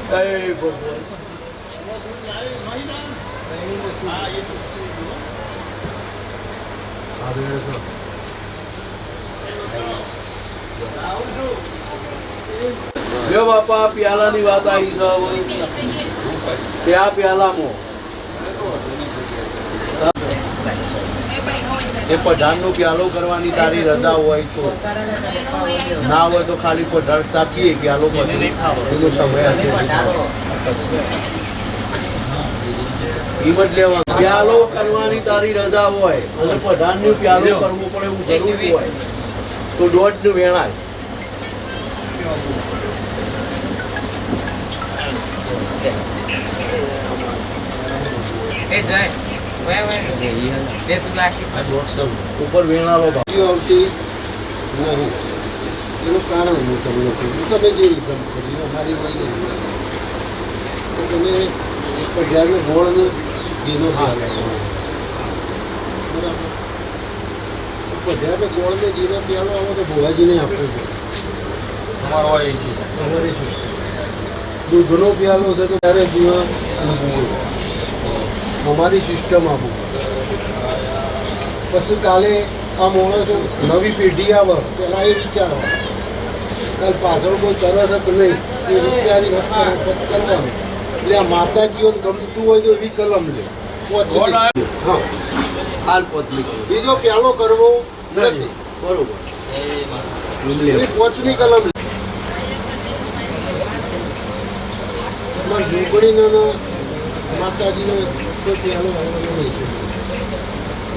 જય ભગવાન. જો બાપા પ્યાલાની વાત આવી છે. ત્યાં પ્યાલામાં એ પઢાણનો પ્યાલો કરવાની તારી રજા હોય તો, ના હોય તો ખાલી પઢાણ સ્થાપીએ પ્યાલો પછી એનો સમય પ્યાલો કરવાની તારી રજા હોય અને પઢાણનો પ્યાલો કરવો પડે એવું જરૂર હોય તો દોઢ વેણાય. ઉપર વેણાલો આવતી નહીં એનું કારણ હું તમને કહું. તમે જે રીતમ કરી મારી તો તમે પઢિયારનો ગોળનો ઘીનો પ્યાલો બરાબર. પઢિયારનો ગોળને ઘીનો પ્યાલો આવો તો ભોવાજીને આપવો પડે. તમારે શું દૂધનો પ્યાલો છે તો ત્યારે પીવા અમારી સિસ્ટમ આપવું. પછી કાલે આ માણસો નવી પેઢી આવે પેલા એ વિચારવા કાલ પાછળ કોઈ કરે છે કે નહીં એ વિચારી કરવાનું. એટલે આ માતાજીઓને ગમતું હોય તો એવી કલમ લે. હા હાલ પોચની બીજો પ્યાલો કરવો નથી. બરોબર પોચની કલમ લે. ઝૂંપડીનો માતાજીનો કોઈ પ્યાલો આવવાનો નહીં છે.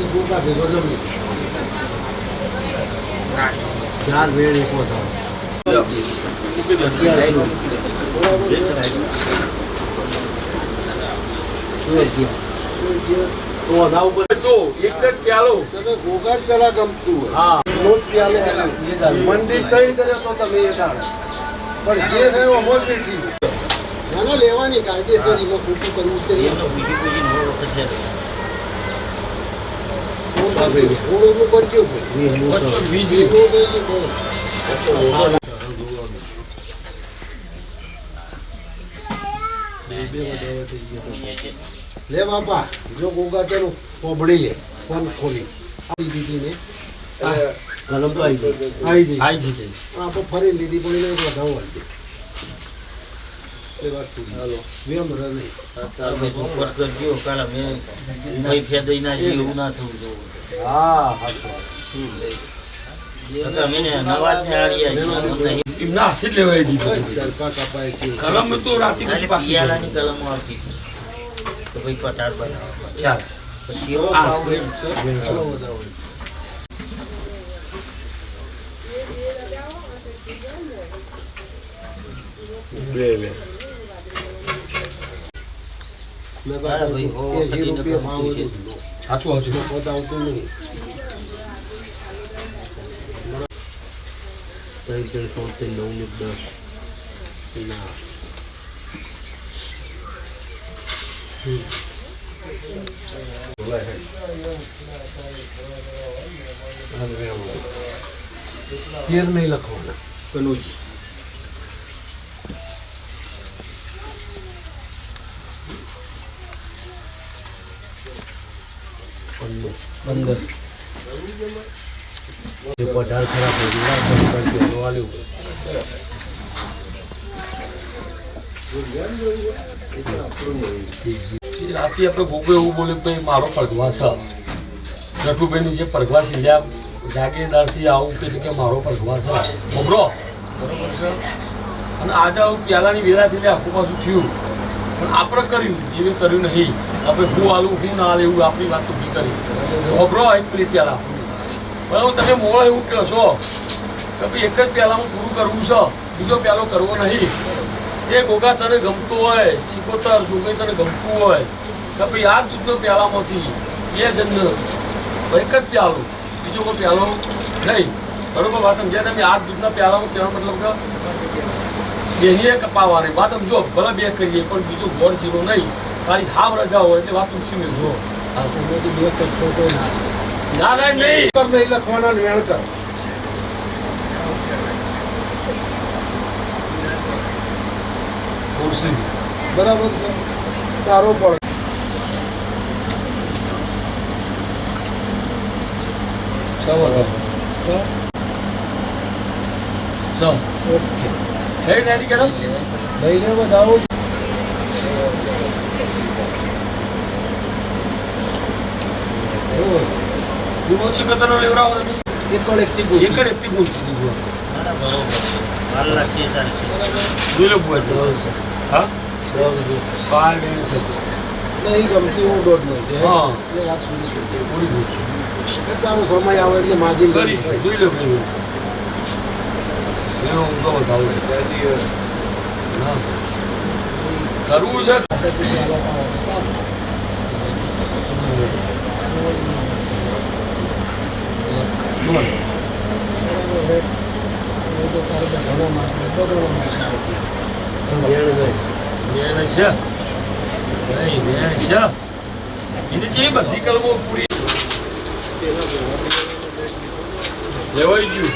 એ ગોગા ભેગો જમી ચાર વેળ એક થાય. એક જ પ્યાલો તમે ગોગા પેલા ગમતું હોય પ્યાલો મંદિર થઈ કરે તો તમે એ કારણ પણ જે થયો અમોલ ઠીક નાના લેવાની કાયદેસર એમાં ખોટું કરવું છે. લે બાપા જો ગોગા તેનું પોબડી લે ફોન ખોલી દીધી ને આપણે ફરી લીધી પડી નહીં વધાવો તેર નહીં લખવાના કનુજી. બંદર પઢાર ખરાબ રાતે આપણે ગોગો એવું બોલ્યું કે મારો પડઘવા છે. નટુભાઈની જે પડઘવા સીધ્યા જાગીરદારથી આવું કે મારો પડઘવા છે ખબરો બરોબર છે. અને આજે આવું પ્યાલાની વેરાથી આખું પાછું થયું પણ આપણે કર્યું એવે કર્યું નહીં. આપણે હું આલું હું ના આલે એવું આપણી વાત ઊભી કરી ખબરો એક પેલી પ્યાલા પણ તમે મોડો એવું કહો છો કે ભાઈ એક જ પ્યાલામાં પૂરું કરવું છે બીજો પ્યાલો કરવો નહીં. એ ગોગા તને ગમતું હોય સિકોતર જોગઈ તને ગમતું હોય કે ભાઈ આ દૂધનો પ્યાલામાંથી બે જણને એક જ પ્યાલો બીજો કોઈ પ્યાલો નહીં. બરોબર વાત સમજ્યા તમે? આ દૂધના પ્યાલામાં કહેવાનો મતલબ કે બેનીએ કપાવવાની વાત સમજો. ભલે બે કરીએ પણ બીજો ગોળ જીરો નહીં. ખાલી હાવ રજા હોય એટલે વાત ઊંચી મેળવો. ના ના નહીં લખવાના વેણ કર. ખુરશી બરાબર છે તારો પણ છ વાગે છ ઓકે છે નાની કેડમ લઈને બતાવો ગુનો છે કે તને લેવરાવો તમે એકડ એકથી ગુણ એક જ એકથી ગુણ સુધી ગુણ દુલે બુઆ છે હા બાર બેન છે નહીં ગમતી હું દોઢ નહીં છે હા એ વાત પૂરી થઈ ગઈ. પૂરી ગઈ એ તારો સમય આવે એટલે માજી કરી જોઈ લો ભાઈ એનો ઊંધો બતાવું છે હા કરવું છે બોલ વેણ છે નહીં વેણ છે એને જે બધી કલમો પૂરી લેવાઈ ગયું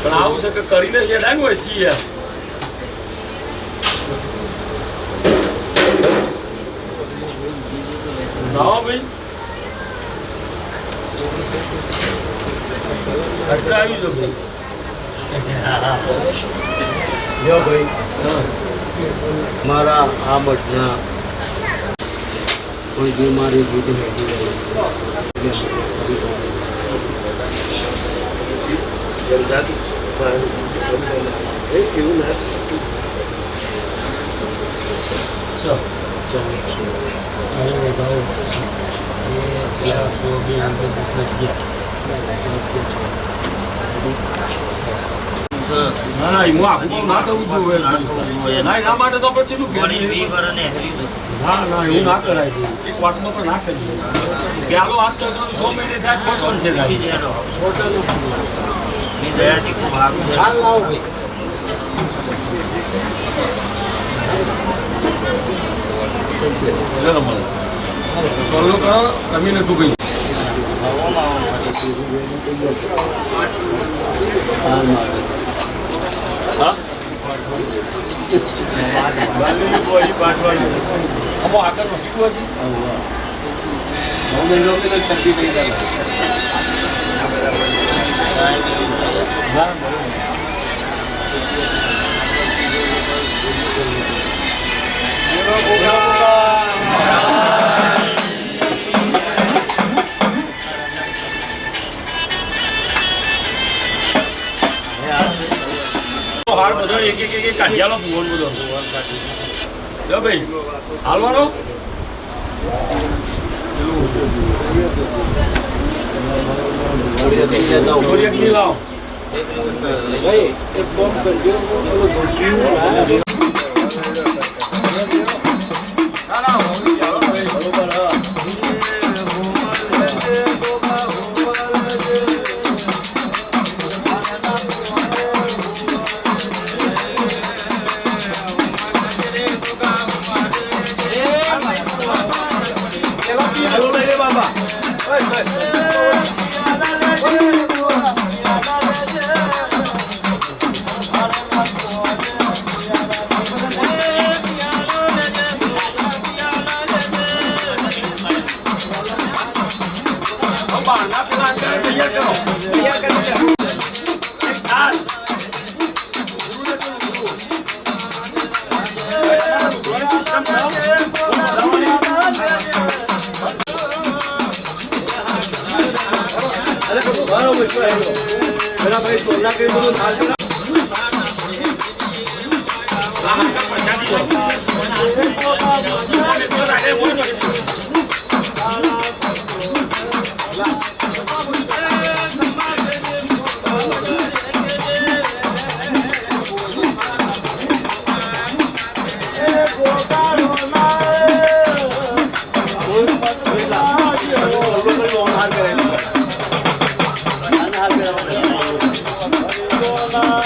પણ આવું છે કે કરીને હેડા ને વસ્તી યાર ના ભાઈ અટકાવી દો ભાઈ જો ભાઈ હા મારા આ બટના કોઈ બીમારી દીધી એવું ના ચલ અરે બતાવો એ છેલ્લા 100 ના ના હું આખું ના થવું જોઈએ ના એના માટે તો પછી નું ના ના એવું ના કરાય એક વાતમાં પણ ના કરીએ પેલો હાથ તો 100 મહિને થાય 5 વર્ષે થાય હાલ લાવો ભાઈ ચલો મને સોલ્વ કરો તમે ને તું ગઈ હા અમો આગળ નો કીધું છે ના હાર બધો એક એક એક કાઢિયાલો ભુવન બધો જો ભાઈ હાલવાનો થોડી એક ની લાવો ભાઈ એક બોમ્બ કરજો ઓલો ધોચી Hola.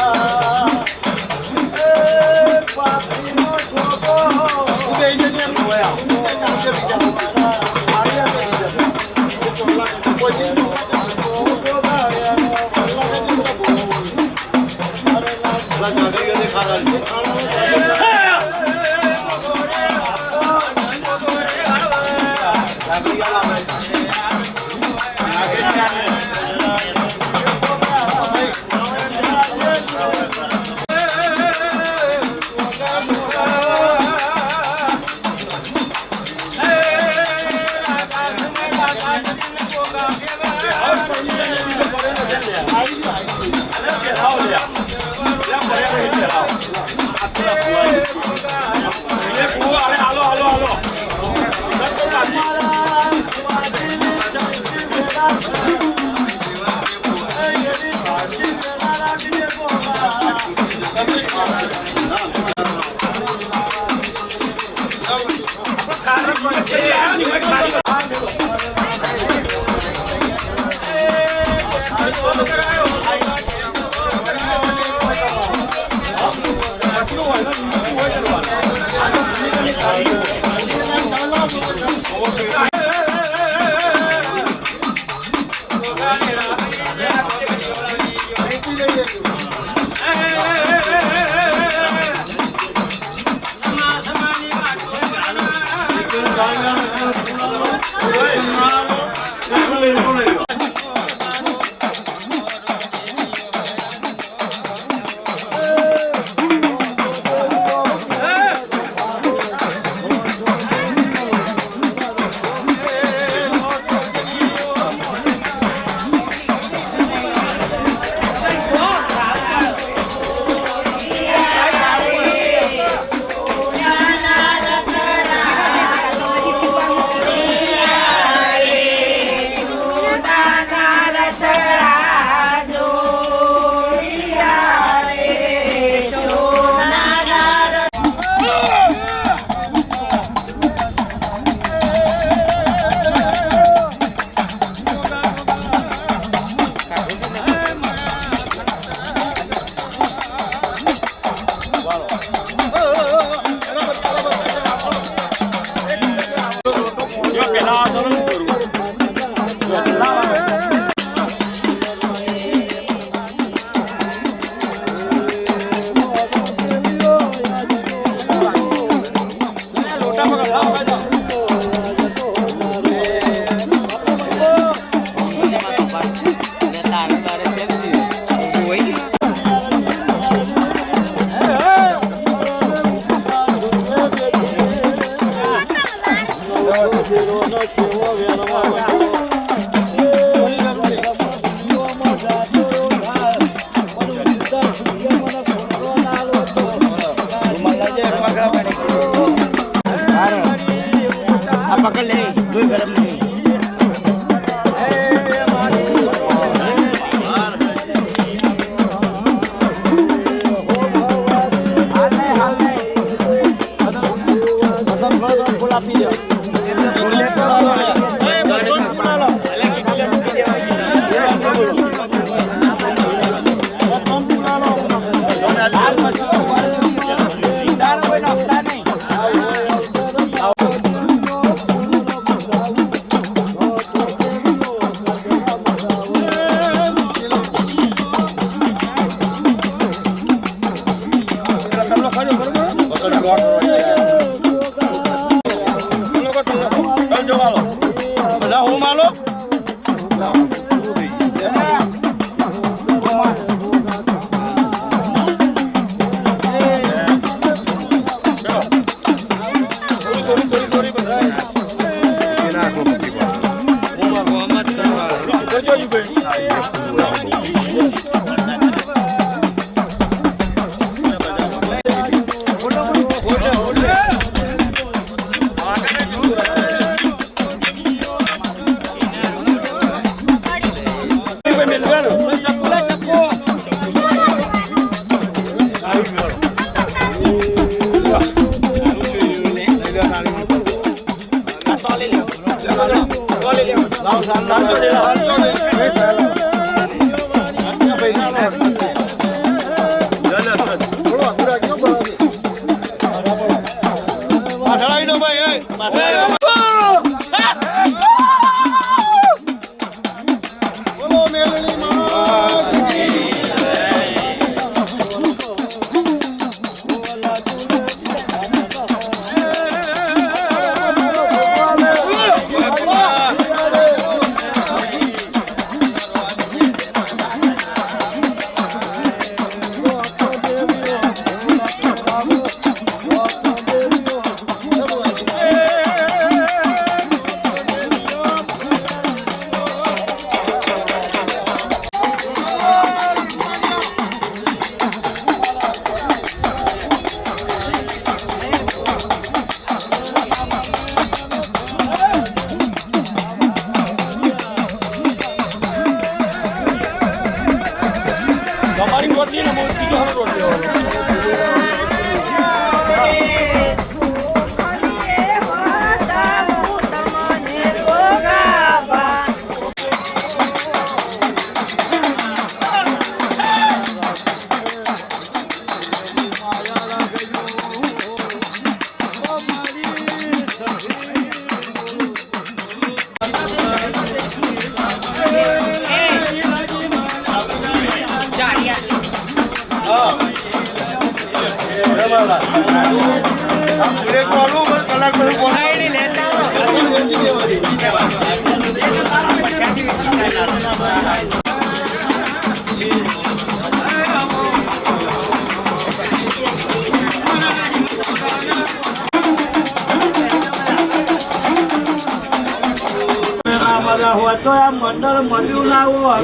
તો આ મંડળ મળ્યું ના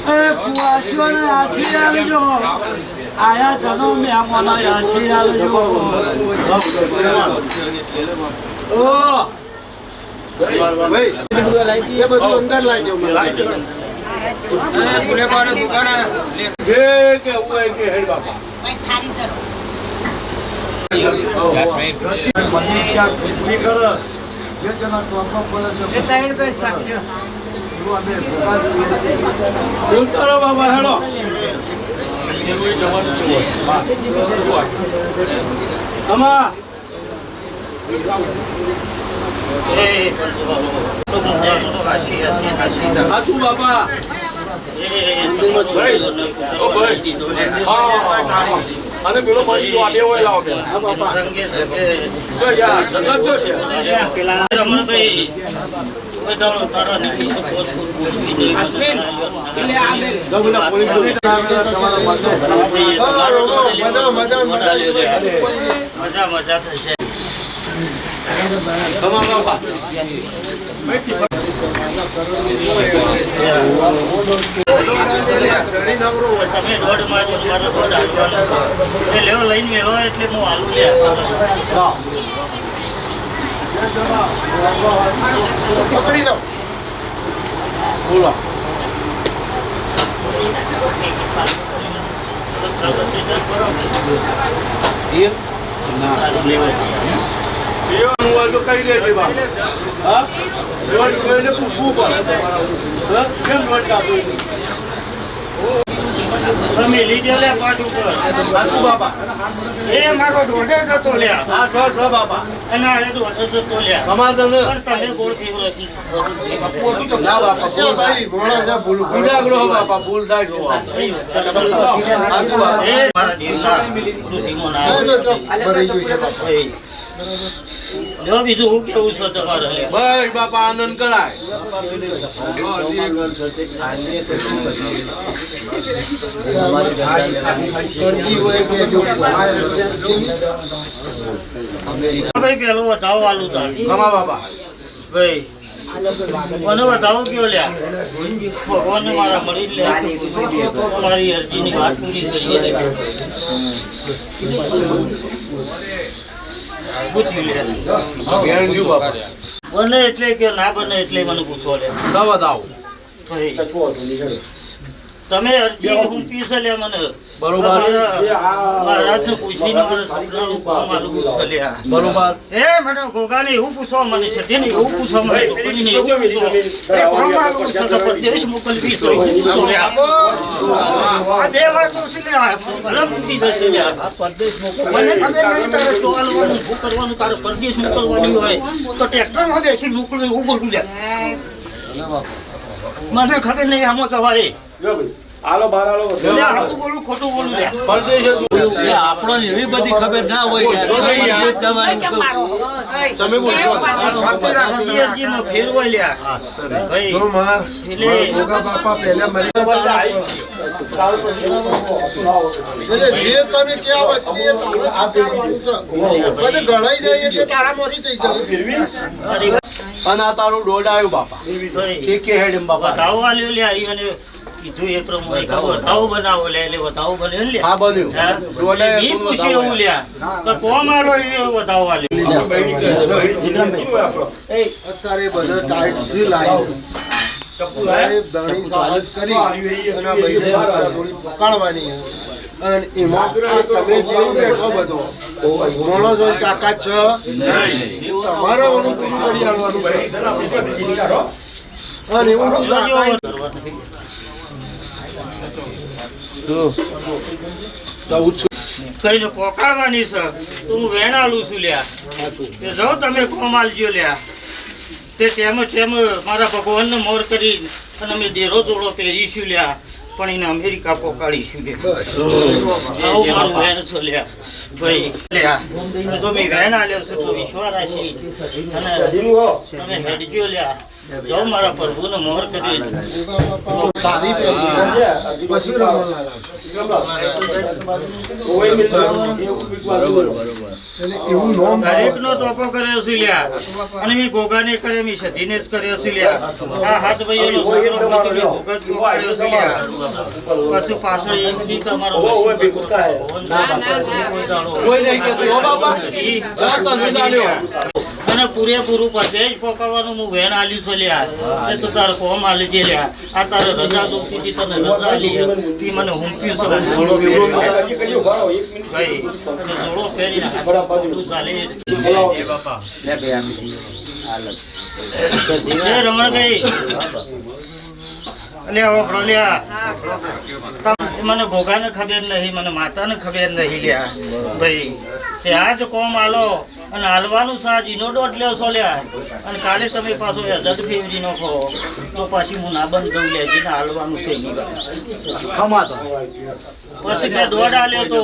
એ કુવાસીઓને આશી આવજો આયા જનો મહેમાનો આશી આવજો એ બધું અંદર લાવી દો જે જણા ટોપમાં પડે છે એ તાઈન પે સાક્યો જો અમે ભોગા જોઈએ છે બોલતો બાબા હેડો એવું જવાનું હોય અમા હાસુ બાબા અને પેલો મળી ગયો આડે હોય લાવો પેલા સંગત છે પેલા રમણભાઈ મજા થશે તમે દોઢ મારો લેવો લઈને મેળવો એટલે હું હાલું લે પકડી દો બોલો તો કઈ દે બા હા રોડ કોઈને પૂછવું પડે હા કેમ રોડ કાપો તમે લીધે લે પાટ ઉપર હાસુ બાબા એ મારો દોઢે જતો લ્યા હા છો બાબા અને આ દોઢે જતો લ્યા કમા તમે પણ તમે ગોળ ફેવરો ના બાપા શું ભાઈ ભોળો છે ભૂલ ભૂલાગલો બાપા ભૂલ થાય જો હાસુ બાપા એ મારા દેવના ધીમો ના ભરી જોઈએ બાપા જો બીજું હું કેવું છે તમારે બસ બાપા આનંદ કરાય કરજી હોય કે જો ભાઈ પેલો વધાવો આલુ તાર કમા બાપા ભાઈ મને વધાવો કયો લ્યા ભગવાન મારા મળી લે મારી અરજીની વાત પૂરી કરીએ બને એટલે કે ના બને એટલે મને પૂછો લે દવા દાવ તમે અરજી હું પીસે લે મને બરોબર મહારાજને પૂછીને મારા છોકરાનું કામ આલું છે લે બરોબર એ મને ગોગાને એવું પૂછો મને સતીને એવું પૂછો મને છોકરીને એવું પૂછો એ કામ આલું છે તો પરદેશ મોકલવી તો એવું પૂછો લે આ બે વાતો છે લે ભલે મૂકી દેશે લે પરદેશ મોકલ મને ખબર નહીં તારે ચોલવાનું શું કરવાનું તારે પરદેશ મોકલવાની હોય તો ટ્રેક્ટરમાં બેસી મોકલું એવું બોલું લે મને ખબર નહીં આમાં તમારે આલો બાર આલો સાચું બોલું ખોટું બોલું લે આપણો એવી બધી ખબર ના હોય તમે બોલશો અરજીમાં ફેરવાય લ્યા ભાઈ જો માં એટલે ગોગા બાપા પહેલા મરી ગયા એટલે જે તને ક્યાં વચ્ચે તારા ચકારવાનું છે પછી ગળાઈ જાય એટલે તારા મોરી થઈ જાય અને આ તારું દોડ આવ્યું બાપા ભાઈ કે હેડ એમ બાપા વધાવો આલ્યો લે આવી અને કીધું એ પ્રમાણે કે વધાવો બનાવો લે એટલે વધાવો બને લે હા બન્યું હા? દોડે ઈ પૂછે એવું લ્યા તો મારો એ વધાવો આલ્યો અત્યારે બધા ટાઈટ થી લાઈન ધણી સાહસ કરી અને આ ભાઈને થોડી પકડવાની અને એમાં આ તમે દેવ બેઠો બધો મોણો જો તાકાત છે તમારે ઓનું પૂરું કરી આવવાનું છે અને એવું તો તાકાત કઈને પોકાળવાની છે તો હું વેણાલું છું લ્યા તે જાઓ તમે કોમ આલજો લ્યા તે તેમ મારા ભગવાનને મોર કરી અને અમે દેરો જોડો પહેરીશું લ્યા પણ એને અમેરિકા પોકાડીશું લે આવું મારું વેણ છો લ્યા ભાઈ લ્યા તો મેં વેણ આલ્યો છે તો વિશ્વાસ રાશી અને તમે હેડજો લ્યા જો મારા પ્રભુને મોહર કરી તારી પહેલી પછી રમણલાલ એટલે એવું નોમ દરેકનો ટોપો કર્યો છે લ્યા અને મેં ગોગાને કર્યો મેં સધીને જ કર્યો છે લ્યા આ હાથ ભાઈઓનો છોકરો પોતે મેં ગોગા જ પોકાડ્યો છે લ્યા પછી પાછળ એમ બી તમારો કોઈ નહીં કહેતું, હો બાપા. જા તમે જાણ્યો. અને પૂરેપૂરું પતે જ પકડવાનું હું વેણ આલ્યું છે લ્યા તે તું તારે કોમ આલી દે લ્યા આ તારે રજા દોસ્તી થી તને રજા આલી તી મને હુંપ્યું છે મને જોડો પહેરી ભાઈ અને જોડો પહેરીને હાથું ચાલે રમણભાઈ અલ્યા લ્યા મને ભોગાને ખબર નહીં મને માતાને ખબર નહીં લ્યા ભાઈ તે આજ કોમ આલો અને હાલવાનું સાજ ઈનો દોઢ લ્યો છો લ્યા અને કાલે તમે પાછો એઝટ ફેવરી નાખો તો પાછી હું ના બંધ દઉં લે જેને હાલવાનું છે એની વાત. ખમાતો. પછી મેં દોઢ આલ્યો તો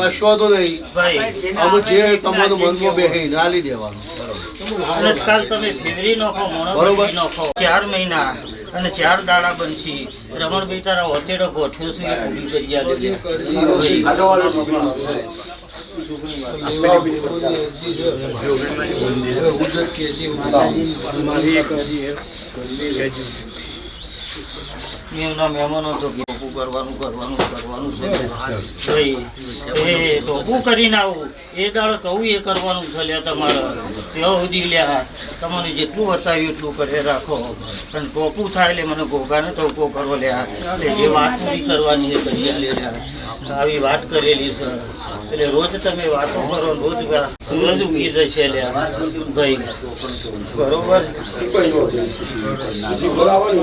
કશો તો નહીં. ભાઈ અમુક જે તમારું મનમાં બેહે નાલી દેવાનું. અને કાલ તમે ફેવરી નાખો બરોબર. મોણો નાખો 4 મહિના અને 4 દાડા બનશી રમણભાઈ તારા હોતેડો ગોઠ્યો છે એ પૂરી કરી એમના મહેમાનો તો કરવાનું છે ભાઈ એ ટોપું કરીને આવું એ દાડો કહું એ કરવાનું છે લ્યા તમારે ત્યાં સુધી લ્યા તમને જેટલું બતાવ્યું એટલું કરી રાખો અને ટોપું થાય એટલે મને ઘોઘાને ટોપો કરવો લ્યા એટલે એ વાત પૂરી કરવાની એ કરી લ્યા આવી વાત કરેલી છે એટલે રોજ તમે વાતો કરો રોજ ઉગી જશે લ્યા ભાઈ બરોબર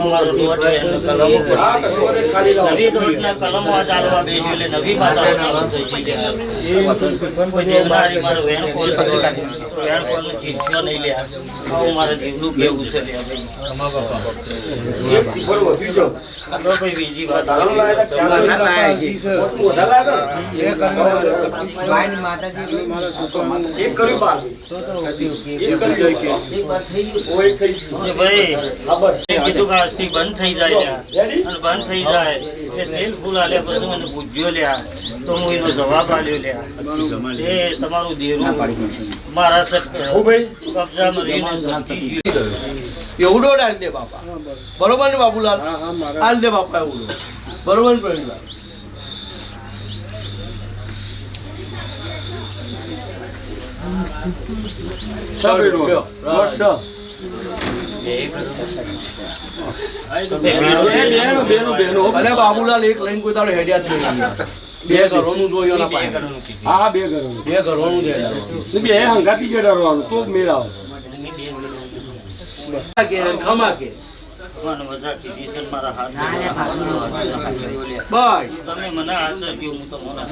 અમારો દોઢ એનો કલમો નવી દોઢના કલમો આ ચાલવા બેસી એટલે નવી માતાઓ ચાલુ થઈ જાય કોઈ દેવનારી મારો વેણ કોલ વેણ કોલ નું જીવશો નહીં લ્યા આવું મારા જીવનું કેવું છે લ્યા ભાઈ ભાઈ બીજી વાત કીધું કે આજથી બંધ થઈ જાય અને બંધ થઈ જાય એ તેલ ફૂલ આલ્યા પછી મને પૂછ્યો લ્યા તો હું એનો જવાબ આલ્યો લ્યા એ તમારું દેરું મારા કબજામાં રહીને સમજી ગયું. એવડો ડાલ દે બાપા. બરોબર ને બાબુલાલ? હાલ દે બાપા એવડો. બરોબર ને પ્રવીણલાલ? અલે બાબુલાલ એક લઈને કોઈ તારો હેડિયા જ નહીં. બે ઘરોનું જોયો ના પાય. હા 2 ઘરોનું. બે ઘરોનું છે. બે હંગાતી છે ડરવાનું તો મેળ આવે. ખમા કે મને મજા કીધી છે મારા હાથ બાય તમે મને હાથ આપ્યો હું તમને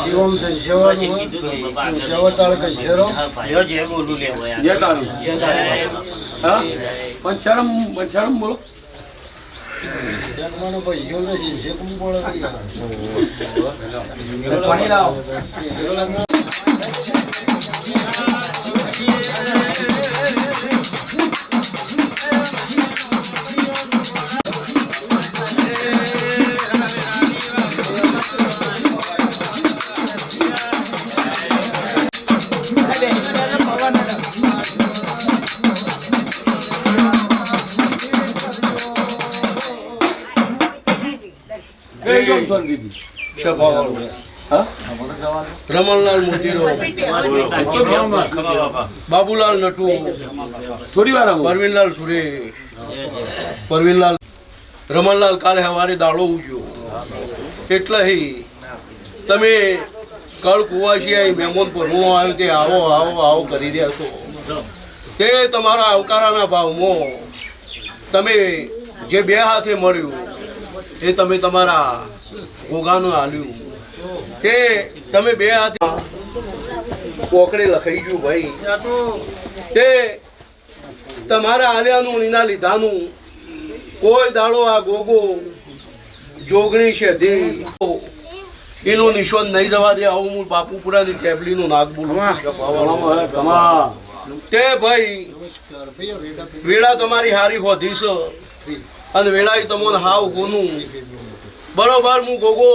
જીવમ છે જેવાનું જેવતાળ કઈ શેરો ભાઈઓ જે બોલું લેવા જે તારું. હા પણ શરમ બોલો. જગવાનો પૈસો નથી જે કું પડે પાણી લાવો. રમણલાલ મોતીરો, બાબુલાલ નટુ, થોડી વાર પરવીનલાલ સુરેશ, પરવીનલાલ રમણલાલ કાલે સવારે દાડો ઉજ્યો એટલે તમે કળ કુવાશી મહેમાન પરણો આવ્યો તે આવો આવો આવો કરી રહ્યા છો તે તમારા આવકારાના ભાવમાં તમે જે બે હાથે મળ્યું એ તમે તમારા ગોગાનું હાલ્યું તે તમે બે હાથે કોકડે લખાઈ ગયું ભાઈ તે તમારા આલ્યાનું એના લીધાનું કોઈ દાડો આ ગોગો જોગણી છે એનું નિશાન નહીં જવા દે. આવું હું બાપુપુરાની ટેબલીનું નાક બોલું તે ભાઈ વેળા તમારી હારી હોધી છે અને વેળા તમને હાવ હોનું બરોબર. હું ગોગો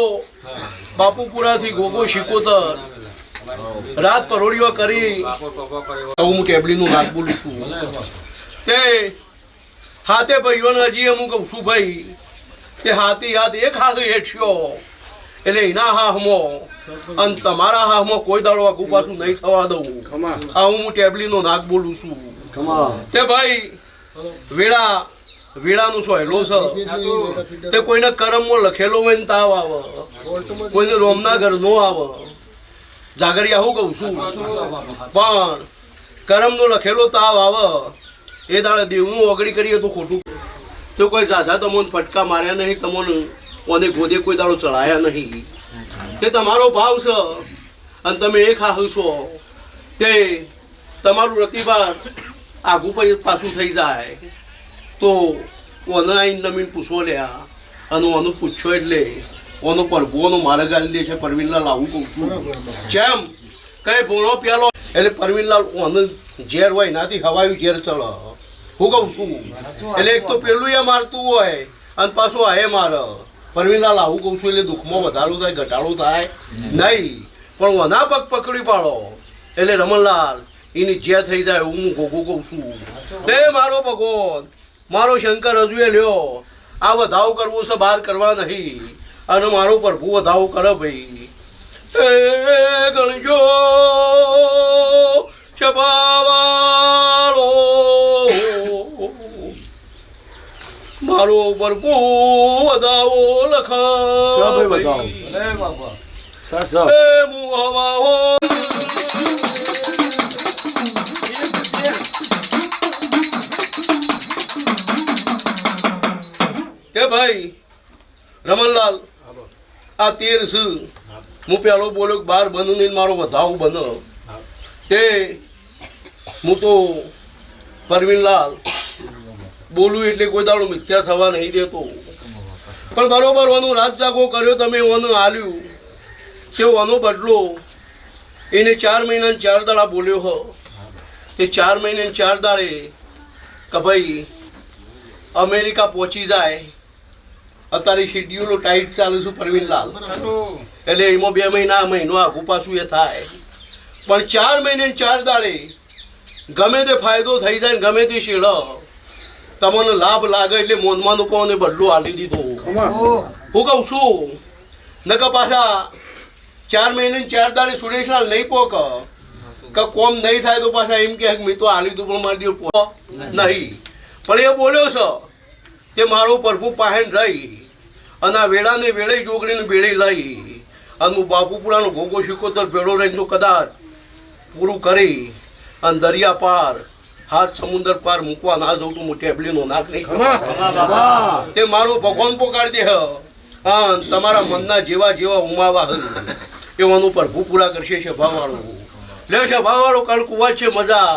બાપુપુરાથી ગોગો શીખોતર રાત પરોડીઓ કરી હું ટેબલીનું નાક બોલું છું. તે હાથે ભાઈઓને હજી હું કહું છું ભાઈ તે હાથી હાથ એક હાથ હેઠ્યો એટલે એના હાથમાં અને તમારા હાથમાં કોઈ દાડો આગું પાછું નહીં થવા દઉં. આ હું ટેબલીનો નાક બોલું છું. તે ભાઈ વેળાનું સહેલો છે તે કોઈને કરમમાં લખેલો હોય ને તાવ આવે, કોઈને રોમના ઘર નો આવે. જાગરિયા હું કહું છું પણ કરમનો લખેલો તાવ આવે એ દાડે દેવનું ઓગળી કરીએ તો ખોટું. તો કોઈ ઝાઝા તમને ફટકા માર્યા નહીં, તમને કોને ગોદે કોઈ દાડો ચડાયા નહીં. તે તમારો ભાવ છે અને તમે એ ખાહો છો તે તમારું રતિબાર આગું પાછું થઈ જાય તો ઓનલાઈન નમીન પૂછવો લ્યા અને ઓનું પૂછો એટલે ઓનો પરભુઓનો મારે ગાલી દે છે. પરવીનલાલ આવું કહું છું જેમ કઈ ભોણો પ્યાલો એટલે પરવીનલાલ ઓને ઝેર હોય એનાથી હવાયું ઝેર ચડે હું કહું છું. એટલે એક તો પેલું એ મારતું હોય અને પાછું આ એ મારે. પરવીનલાલ આવું કહું છું એટલે દુઃખમાં વધારો થાય ઘટાડો થાય નહીં, પણ ઓના પગ પકડી પાડો એટલે રમણલાલ એની જે થઈ જાય હું ગોગો કહું છું. તે મારો ભગવાન મારો શંકર હજુ એ લ્યો આ વધાવો કરવો છે, બહાર કરવા નહીં. અને મારો પ્રભુ વધાવો કરે ભાઈ. એ ગણજો છપાવાળો મારો પ્રભુ વધાવો લખા મુહવાઓ કે ભાઈ રમણલાલ આ તેર છે હું પેલો બોલ્યો બાર બનું નહીં મારો વધાવો બનો તે હું તો પરવીનલાલ બોલું એટલે કોઈ દાડો મિથ્યા થવા નહીં દેતો. પણ બરોબર ઓનું રાત જાગો કર્યો તમે ઓનું હાલ્યું તે ઓનો બદલો એને 4 મહિના 4 દાડા બોલ્યો હો તે 4 મહિને 4 દાડે કે ભાઈ અમેરિકા પહોંચી જાય. અત્યારે શેડ્યુલો ટાઈટ ચાલે છે પરવીનલાલ એટલે એમાં 2 મહિનો આગું પાછું એ થાય. પણ 4 મહિને 4 દાડે ગમે તે ફાયદો થઈ જાય ગમે તે શેડ તમને લાભ લાગે એટલે મોનમાનું કોને બદલો આલી દીધો હું કહું છું. નકર પાછા 4 મહિને 4 દાડે સુરેશલાલ નહીં પોક કે કોમ નહીં થાય તો પાછા એમ કે મેં તો આલી દીધું પણ મારી દીધું નહીં. પણ એ બોલ્યો છે તે મારો પ્રભુ પાહેન રહી અને આ વેળાને વેળે જોગણીને વેળે લઈ અને હું બાપુપુરાનો ગોગો શીખોતર ભેળો રહીને જો કદાચ પૂરું કરી અને દરિયા પાર હાથ સમુદ્ર પાર મૂકવા ના જવું તો હું ટેબલીનો નાક નહીં તે મારો ભગવાન પોકાડી દે અને તમારા મનના જેવા જેવા ઉમાવા એવાનું પ્રભુ પૂરા કરશે સભાવાળો. લે સભાવાળો કાલ કુવા છે મજા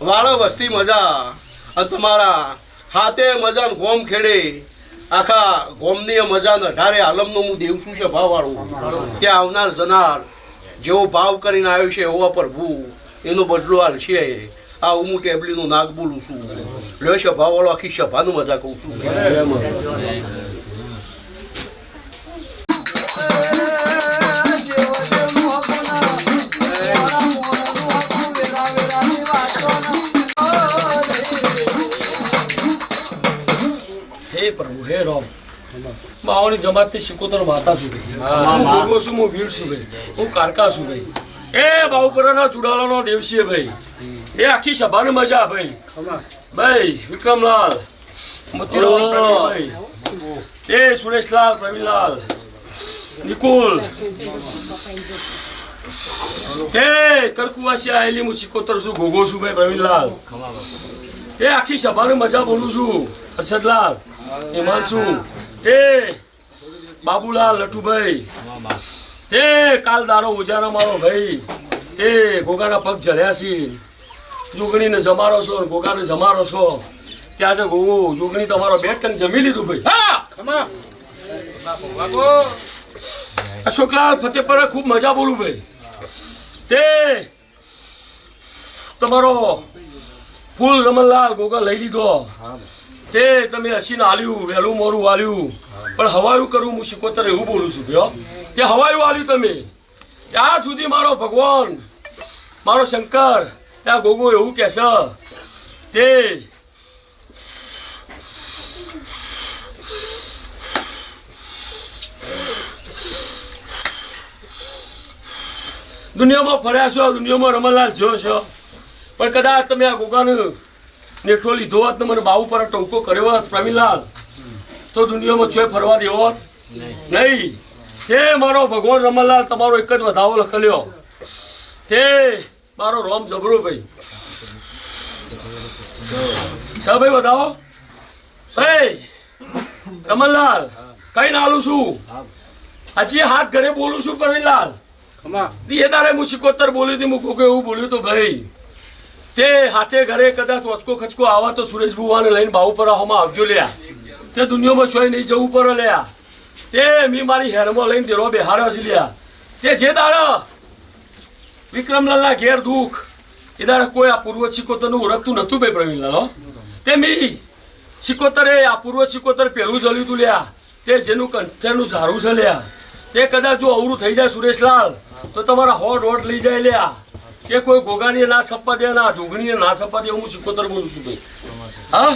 વાળો વસ્તી મજા અને તમારા હાથે મજા ગોમ ખેડે આખા ગોમની મજા ને 18 આલમનો હું દેવ છું છે ભાવવાળો. ત્યાં આવનાર જનાર જેવો ભાવ કરીને આવ્યો છે એવો પ્રભુ એનો બદલો હાલશે. આ હું ટેબલીનું નાક બોલું છું. લે સભાવાળો આખી સભાનું મજા કહું છું. હે પ્રભુ હે રામ માઓની જમાતથી શિકોતર માતા છું ભાઈ, ગોગો છું, હું વીર છું ભાઈ, હું કારકા છું ભાઈ. એ બાઉપરાના ચુડાલાનો દેવસીએ ભાઈ એ આખી સભાની મજા ભાઈ. ભાઈ વિક્રમલાલ મોતીરામ ભાઈ એ સુરેશલાલ પ્રવીણલાલ નિકુલ તે કરકુવાસી આવેલી હું શિકોતર છું ગોગો છું ભાઈ પ્રવીણલાલ. એ આખી સભાની મજા બોલું છું. હર્ષદલાલ હિમાંશુ તે બાબુલાલ લઠુભાઈ તે કાલ દારો ઉજારા મારો ભાઈ તે ગોગાના પગ જળ્યા છે જોગણીને જમારો છો ગોગાને જમારો છો ત્યાં છે ગોગો જોગણી તમારો બેટ કરીને જમી લીધું ભાઈ. હા અશોકલાલ ફતેપુરા ખૂબ મજા બોલું ભાઈ. તે તમારો ફૂલ રમણલાલ ગોગા લઈ લીધો. તે તમે હસીને આલ્યું વહેલું મોરું આલ્યું પણ હવાયું કરવું હું શીખોતર એવું બોલું છું ભયો. તે હવાયું આલ્યું તમે ત્યાં સુધી મારો ભગવાન મારો શંકર ત્યાં ગોગો એવું કહેશે તે દુનિયામાં ફર્યા છો, દુનિયામાં રમણલાલ જો છો, પણ કદાચ તમે આ ગોગાને નેઠો લીધો હોત ને મને બાઉ પર ટોકો કર્યો હોત પ્રવીણલાલ તો દુનિયામાં ચોય ફરવા દેવો હોત નહીં. તે મારો ભગવાન રમણલાલ તમારો એક જ વધાવો લખેલો તે મારો રોમ જબરો ભાઈ. ભાઈ વધાવો ભાઈ રમણલાલ કઈ ના આલું છું હજી હાથ ઘરે બોલું છું પ્રવીણલાલ. એ તારે હું શિકોતર બોલી હતી હું કોકે એવું બોલ્યું તો ભાઈ તે હાથે ઘરે કદાચ ઓચકો ખચકો આવા તો સુરેશ બુવાને લઈને બાઉ પર આવામાં આવજો લ્યા. તે દુનિયામાં સોય નહીં જવું પર લ્યા. તે મી મારી હેરમાં લઈને દેરો બેહાડ્યો છે લ્યા. તે જે દાડા વિક્રમલાલના ઘેર દુઃખ એ દાડા કોઈ આ પૂર્વ શિકોતરનું ઓળખતું નહોતું ભાઈ પ્રવીણલાલ. તે મી શિકોતરે આ પૂર્વ શિકોતર પહેલું જલ્યું હતું લ્યા. તે જેનું કંઠેનું ઝારું છે લ્યા. તે કદાચ જો અવરું થઈ જાય સુરેશલાલ તો તમારા હોટ હોટ લઈ જાય લ્યા. કે કોઈ ગોગાની ના છપ્પા દે ના જોગણીએ ના છપ્પા દે હું શિકોતર બોલું છું ભાઈ. હા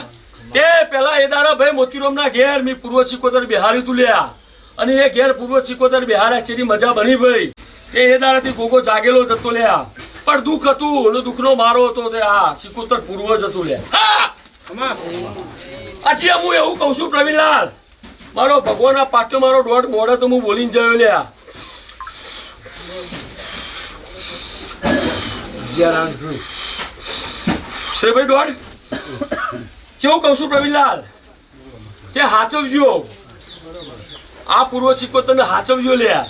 તે પેલા એ દાડા ભાઈ મોતીરામના ઘેર મેં પૂર્વ શિકોતર બિહારી તું લ્યા અને એ ઘેર પૂર્વ શિકોતર બિહાર્યા ચેરી મજા બની ભાઈ. તે એ દાડાથી ગોગો જાગેલો જતો લ્યા પણ દુઃખ હતું અને દુઃખનો મારો હતો તે આ શિકોતર પૂર્વ જ હતું લ્યા. હજી હું એવું કહું છું પ્રવીણલાલ મારો ભગવાન આ પાટો મારો દોઢ મોડે તો હું બોલીને જયો લ્યા. ભાઈ દોઢ કેવું કહું છું પ્રવીણલાલ તે હાચવજો આ પૂર્વ શિકોતરને હાચવજો લ્યા.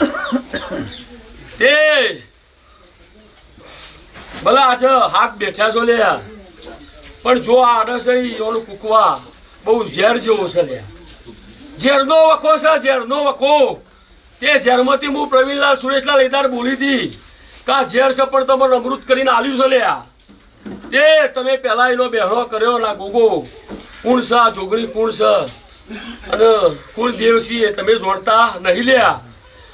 તે ભલા આજે હાથ બેઠા છો લ્યા પણ જો આ આડસઈ ઓલું કુકવા બહુ ઝેર જેવો છે લ્યા. ઝેરનો વખો છે ઝેરનો વખો. તે ઝેરમાંથી હું પ્રવીણલાલ સુરેશલાલ એદાર બોલી હતી કા ઝેર છે પણ તમારે અમૃત કરીને આલ્યું છે લ્યા. તે તમે પહેલા એનો બહેરો કર્યો ના ગોગો કુણ છે આ જોગણી કુણ છે અને કુણ દેવસિંહ તમે જોડતા નહીં લ્યા.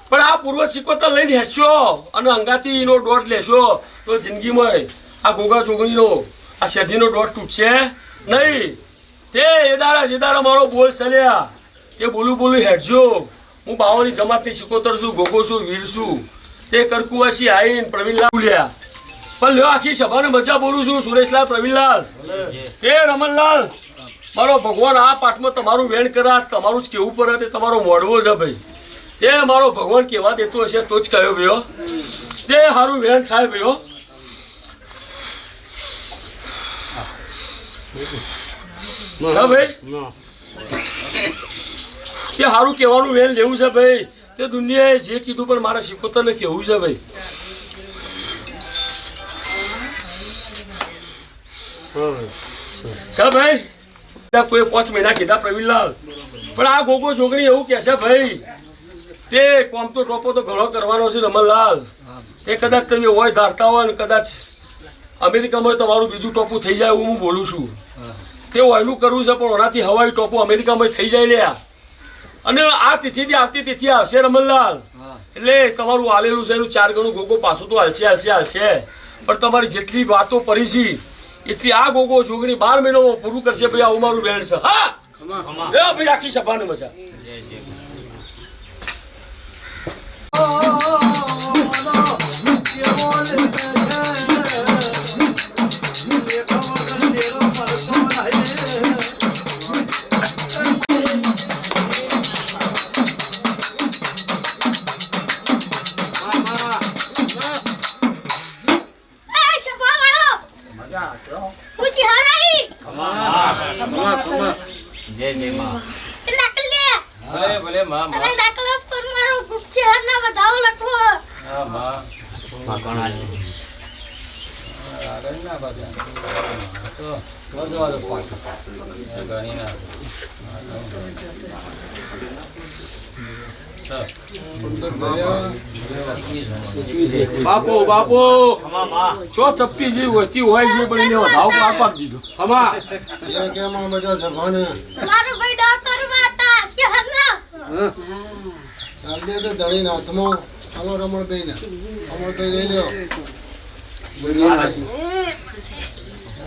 પણ આ પૂર્વ શિકોતર લઈને હેઠશો અને અંગાથી એનો દોઢ લેશો તો જિંદગીમાં આ ગોગા જોગણીનો આ શેધીનો દોઢ તૂટશે નહીં. તે એદારા મારો બોલ સલ્યા તે બોલું હેઠજો. હું બાવાની જમાતની શિકોતર છું ગોગો છું વીર છું. તે કરકુવાસી આવીને પ્રવીણલાલ બોલ્યા પણ લ્યો આખી સભાને મજા બોલું છું સુરેશલાલ પ્રવીણલાલ. તે રમણલાલ મારો ભગવાન આ પાઠમાં તમારું વેણ કરા તમારું જ કેવું પડે તે તમારો મોડવો છે ભાઈ. તે મારો ભગવાન કેવા દેતો હશે તો જ કહ્યો ભાઈઓ તે સારું વેણ થાય ભાઈઓ. ભાઈ તે સારું કહેવાનું વેણ લેવું છે ભાઈ. તે દુનિયાએ જે કીધું પણ મારા શિકોતરને કેવું છે ભાઈ. ભાઈ કોઈ 5 મહિના કીધા પ્રવીણલાલ પણ આ ગોગો જોગણી એવું કહે છે ભાઈ તે કોમ તો ટોપો તો ઘણો કરવાનો છે રમણલાલ. તે કદાચ તમે હોય ધારતા હોય ને કદાચ અમેરિકામાં તમારું બીજું ટોપું થઈ જાય એવું હું બોલું છું. તે એનું કરવું છે પણ ઓનાથી હવાઈ ટોપું અમેરિકામાં થઈ જાય લ્યા. અને આ તિથિથી આવતી તિથિ આવશે રમણલાલ એટલે તમારું આલેલું છે એનું 4 ગણું ગોગો પાછું તો હાલશે પણ તમારી જેટલી વાતો પડી છે એટલી આ ગોગો જોગણી 12 મહિનામાં પૂરું કરશે ભાઈ. આવું મારું બેન છે. હા ભાઈ આખી સભાને મજા. બાપુ બાપુ ચો ચપ્પી જેવી હોતી હોય છે પણ એને ભાવ આપી દીધો અમા કેમ આ બધા સભાને મારો ભાઈ ડોક્ટર માં હતા કે હમણાં ચાલ દે તો ધણીના હાથમાં હાલો રમણભાઈ ને રમણભાઈ લઈ લ્યો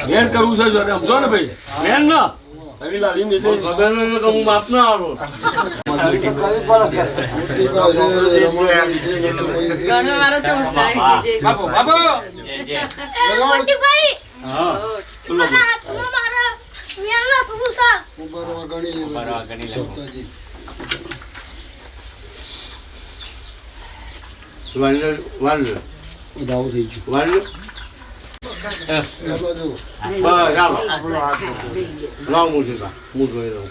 મેન કરવું છે જો સમજો ને ભાઈ મેન ના રવિલાલ એમ એટલે હું માપ ના આવું મોટી બાજુ રમણભાઈ ઘણો મારો ચોસ્તા બાપુ બાપુ મોટી ભાઈ મારા હાથમાં મારા વેલા પૂછા ઉભરવા ગણી લેવા વાલ દાવ થઈ ગયું વાલ ચાલો જો બસ ચાલો લાવ મુજબ હું જોઈ લઉં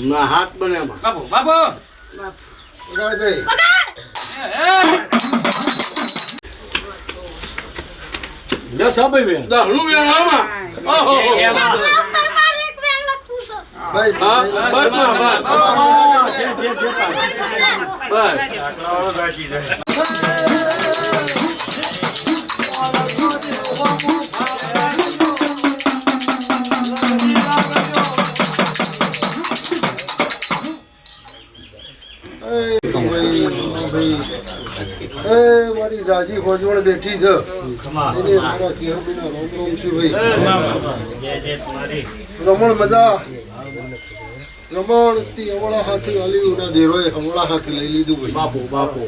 ના હાથ બને એમાં બાપુ બાપુ રમણભાઈ લે સાબઈ બેન દહણું વેણ આમાં ઓહો ડોક્ટર માં એક વેલા પૂછો ભાઈ હા બસ બસ મારી દાજી ખોજવણ બેઠી છે એને મારા ચેહરાના રોમ રોમ છે ભાઈ રમણ મજા રમણ તી અવળા હાથે આલી ના દેરોએ હમળા હાથે લઈ લીધું ભાઈ બાપુ બાપુ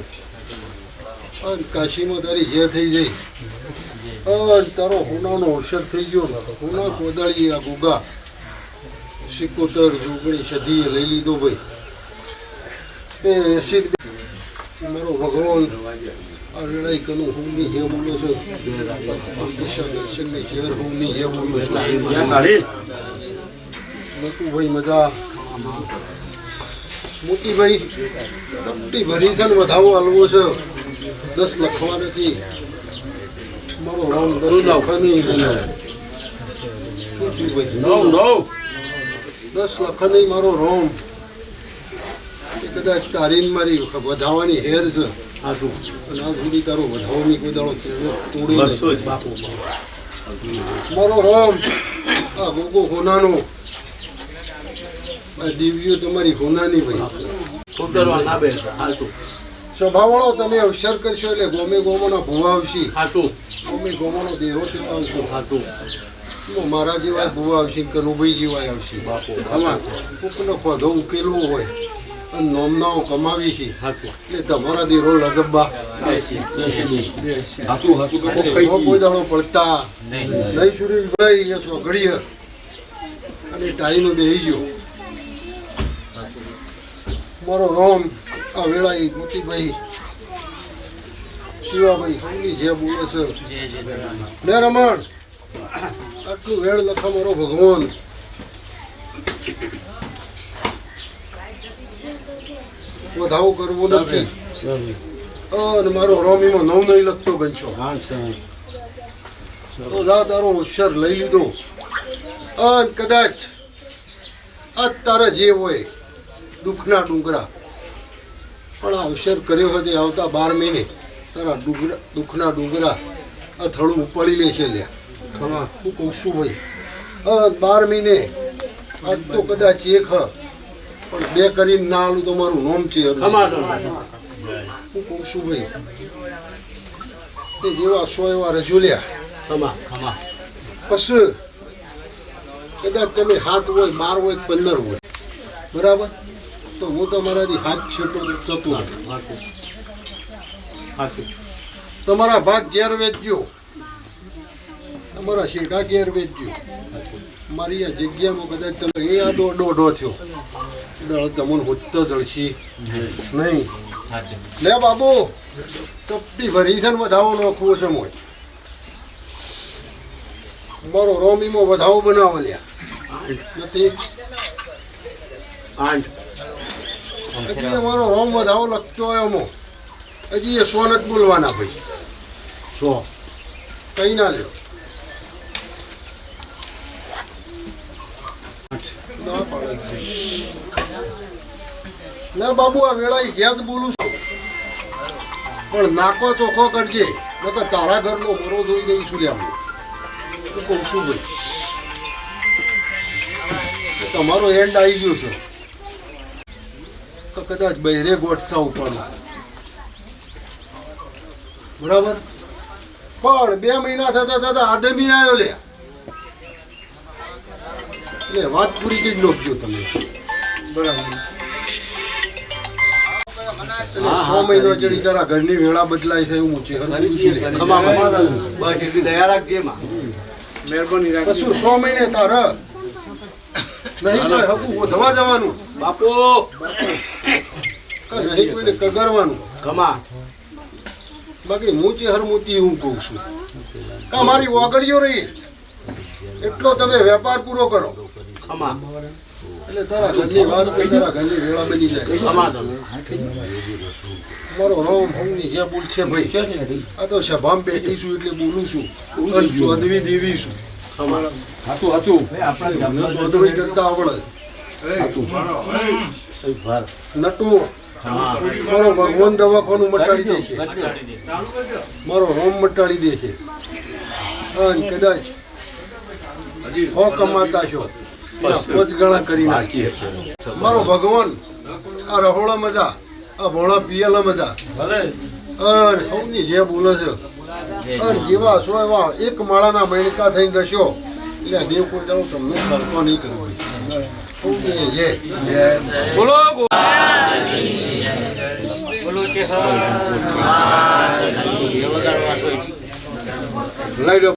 અને કાશીમાં તારી જે થઈ જઈ તારો હોનાનો અવસર થઈ ગયો હોના કોદાળી આ ગુગા સિકોતર જોગણી સદીએ લઈ લીધો ભાઈ એ એસી મારો ભગવાન આ લડાઈ કનું હુંની જે બોલો છે દિશા દર્શનની ઝેર હુંની જે બોલો છે મોટું ભાઈ મજા મોટી ભાઈ મોટી ભરી છે ને વધાવો હાલવો છે 10 લખવા નથી મારો રામ 10 લખવાની શું થયું ભાઈ નો નો 10 લખવાની મારો રોમ એ કદાચ તારીને મારી વધાવાની હેર છે હાથું અને આ સુધી તારો વધાવની કોઈ દાડો તોડી મારો રોમ આ ગોગો હોનાનો આ દિવ્યો તમારી હોનાની ભાઈ ઉતરવા ના બે હાથું સ્વભાવવાળો તમે અવસર કરશો એટલે ગોમે ગોમાના ભૂવા આવશે હાથું ગોમે ગોમાનો દેરો તે આવશો હાથું મારા જેવાય ભૂવા આવશે કનુભાઈ જેવાય આવશે બાપુ કોકનો ખોધો ઉકેલવો હોય અને નોમનાઓ કમાવી છે હાથું એટલે તમારા દેરો લગબ્બા હાચું હાચું કે કઈ કોઈ દાડો પડતા નહીં સુરેશભાઈ એ સોગડીએ અને ટાઈમે બેસી ગયો મારો રોમ આ વેળાઈ મોતીભાઈ શિવાભાઈ હમની જે બોલે છે ને રમણ આટલું વેળ લખા મારો ભગવાન વધાવો કરવો નથી અને મારો રોમીમાં નવ નહીં લખતો બનશો તો જા તારો હોશિયાર લઈ લીધો અને કદાચ આ તારા જે હોય દુઃખના ડુંગરા પણ આ હોશિયાર કર્યો હોય તે આવતા 12 મહિને તારા દુઃખના ડુંગરા આ થડું ઉપાડી લેશે લ્યા હું કહું છું ભાઈ 12 મહિને આજ તો કદાચ એક પણ 2 કરીને ના આલું તો મારું નોમ છે હું કહું છું ભાઈ તે જેવા 100 એવા રજૂલ્યા પછી કદાચ તમે 7 હોય 12 હોય 15 હોય બરાબર તો હું તમારાથી હાથ છેટો થતો તમારા ભાગ ઘેર વેચજો તમારા શેઠા ઘેર વેચજો મારી આ જગ્યામાં કદાચ તમે એ આ દોઢો થયો તમને હોતો જળશી નહીં લે બાબુ ચપટી ભરી છે ને વધાવો નોખવો છે મોય મારો રોમીમાં વધાવો બનાવો લ્યા નથી હજી અમારો રોમ વધાવો લખતો હોય અમો હજી એ 100 નથી બોલવાના ભાઈ 100 કઈ ના લ્યો ના બાબુ આ વેળા જ્યાં જ બોલું છું પણ નાકો ચોખ્ખો કરજે નકર તારા ઘરનો મોરો જોઈ દઈશું લ્યા હું કહું છું ભાઈ તમારો એન્ડ આવી ગયો છે તો કદાચ બહેરે ગોઠસા ઉપાડું બરાબર પણ 2 મહિના થતા આદમી આવ્યો લે એટલે વાત પૂરી કરી નાખજો તમે બરાબર એટલે 100 મહિનો જેડી તારા ઘરની વેળા બદલાય છે એવું છે બસ એટલી દયા રાખજે માં કશું 100 મહિને તારે નહીં તો હકું વધવા જવાનું બાપુ કે નહીં કોઈને કગરવાનું કમા બાકી મૂચી હરમૂતી હું કહું છું કા મારી ઓગળીઓ રહી એટલો તમે વેપાર પૂરો કરો કમા એટલે તારા ઘરની વાત કે તારા ઘરની વેળા બની જાય કમા તમે મારો રોમ હમની જે બોલ છે ભાઈ આ તો સભામ બેઠી છું એટલે બોલું છું અને ચોદવી દેવી છું કમા મને ચોદવી કરતા આવડે નટુ મારો ભગવાન દવાખાનું મટાડી દેશે મારો રોમ મટાડી દેશે અને કદાચ હો કમાતા છો એના 5 ગણા કરી નાખીએ મારો ભગવાન આ રહોળા મજા આ ભોળા પિયાલા મજા અને સૌની જે બોલે છે અને જેવા છો એવા એક માળાના મણકા થઈને દશો એટલે આ દેવ કોઈ દાડો તમને સરતો નહીં કરવો સૌની જે બોલો બોલો કે હા લઈ લો